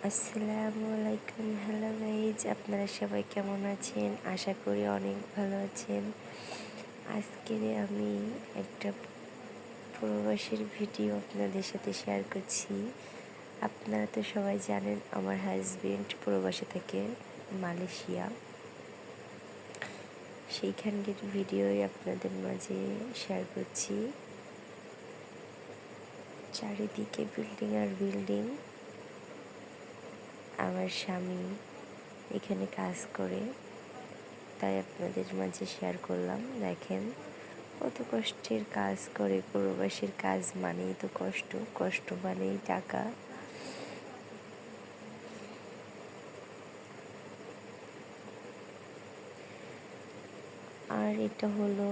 আসসালামু আলাইকুম। Hello guys, আপনারা সবাই কেমন আছেন? আশা করি অনেক ভালো আছেন। আজকে আমি একটা প্রবাসীর ভিডিও আপনাদের সাথে শেয়ার করছি। আপনারা তো সবাই জানেন আমার হাজবেন্ড প্রবাসে থাকে মালয়েশিয়া। সেইখানকার ভিডিওই আপনাদের মাঝে শেয়ার করছি। চারিদিকে বিল্ডিং আর বিল্ডিং। আমার স্বামী এখানে কাজ করে, তাই আপনাদের মাঝে শেয়ার করলাম। দেখেন কত কষ্টের কাজ করে। প্রবাসীর কাজ মানেই তো কষ্ট, কষ্ট মানেই টাকা। আর এটা হলো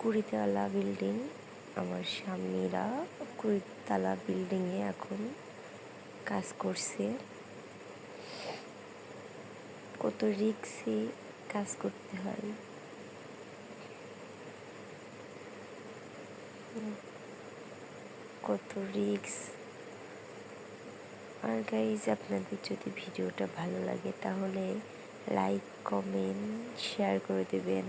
20 তলা বিল্ডিং। আমার স্বামীরা 20 তলা বিল্ডিংয়ে এখন কাজ করছে। কত রিস্কে কাজ করতে হয়। কত রিস্ক। আর গাইজ, আপনাদের যদি ভিডিওটা ভালো লাগে তাহলে লাইক, কমেন্ট, শেয়ার করে দেবেন।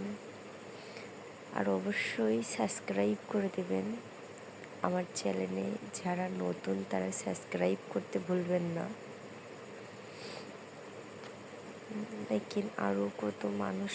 আর অবশ্যই সাবস্ক্রাইব করে দেবেন আমার চ্যানেলে। যারা নতুন তারা সাবস্ক্রাইব করতে ভুলবেন না। দেখেন আরও কত মানুষ